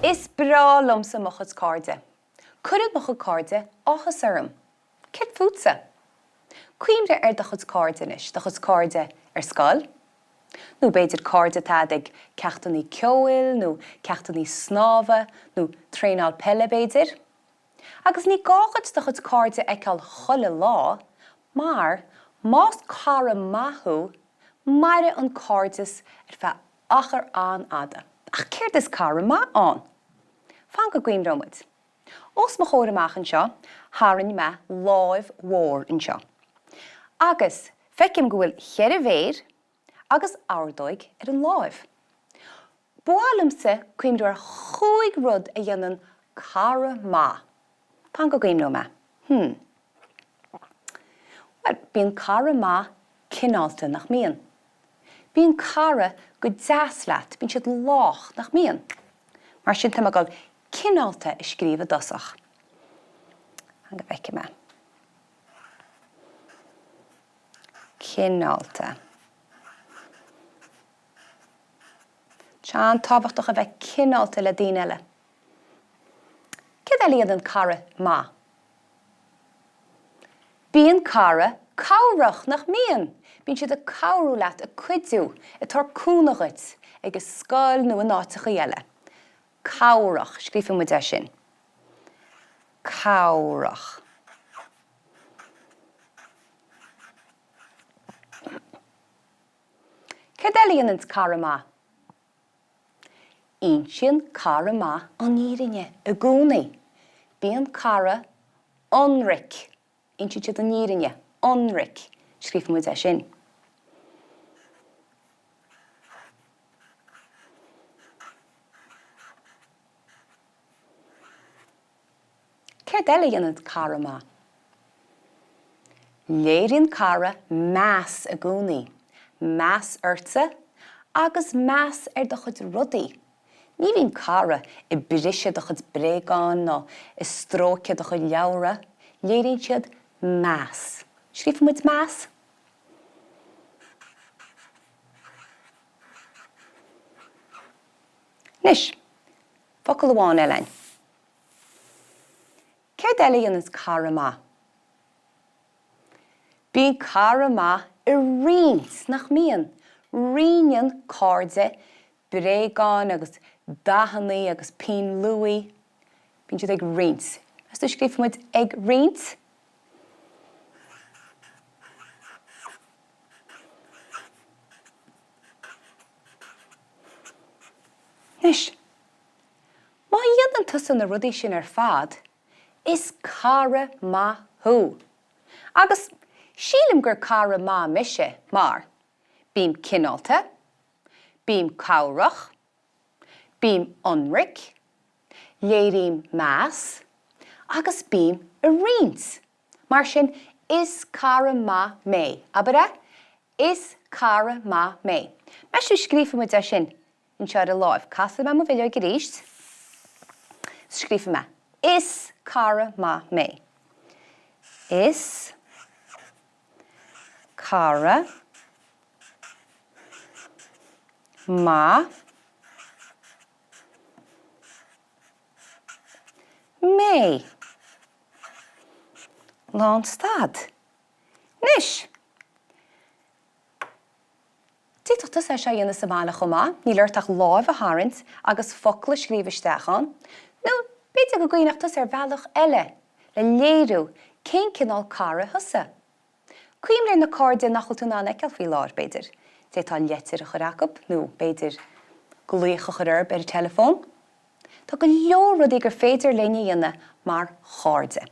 Is bra lomsa mo chud cairde. Cuireadh mo chud cairde áthas orm. Cit fútsa. Cuimre de chud cairde inis, de chud cairde ar scoil. Nó beidir cairde tá ag ceachtaí ceoil, nó ceachtaí snámha, nó tréithe pelle beidir. Agus ní gáchad de chud cairde eiceáil chuile lá, mar más cara maithú maire an cairdeas bheith achar an ada. Ach cairdeas cara ma an. Fan go gcuim romid. Os mo chóir amach an seo, haran me láimh mhór an seo. Agus feicim go bhfuil cheir a bhéir agus ardóig an láimh. Bualamsa cuim ar chuig rud a dhéanann cara ma. Fan go gcuim no me. Wel, bíon cara ma cinálta nach mian. Bíon cara go deasleat, bíon siad lách nach mian. Mar sin tá gal cinálta I scríomh dosach. Hang go bheice me. Cinálta. Sean tábhachtacha bheith cinálta le daoine eile. Cid é líon an cara ma? Bíon cara cabhrach nach mian. Bíon siad a cabhrú leat a cuidú, a tar cúnachait agus scoil nó an áitecha eile. Cabhrach, scríofim mu de sin. Cabhrach. Cid é líon an cara ma? Insin cara ma an dírithe a gúnaí. Bíon cara onric. Insin siad an dírithe, onric. Scríofim mu de sin. Céir eile dhéanann cara ma? Léironn cara meas a gúnaí. Meas ursa agus meas de chud rudaí. Ní bhíon cara I brise de chud bréagán nó I stróce de chud leabhra. Léironn siad meas. Scríofim muid meas? Nis, focail amháin eilein. Céir eile dhéanann cara ma? Bíon cara ma I riont nach mian. Rion cairde, bréagán agus dhaltaí agus pín luaí. Bíon siad ag riont. Is tú scríofim muid ag riont? Nis, má dhéanann tusa na rudaí sin ar fad, is cara maithú. Agus sílim gur cara ma mise, mar bím cinálta, bím cabhrach, bím onric, léirín meas, agus bím a riont. Mar sin is cara ma mé. Ábhar is cara ma mé. Meis tú scríofim mu de sin in sead a láimh. Casa me mo bhfuil go ríist. Scríofim me. Is cara ma mé. Is cara ma mé. Lán stad. Nis. Díteachtas é seo dhéanana sa bhaile chomá, ní leirteach láimh a tharraint agus focail a scríomhaisteachán, nó beidir go gcuoineachtas ar bhealach eile, le léirú, cén cinál cara thusa. Cuimlir na cairde nachil tú ná eiceal faoi láir beidir. Tá letir a churacab, nó beidir glúocha chur ar telefón. Tá go leor rud gur féidir léine dhéanana mar chairde.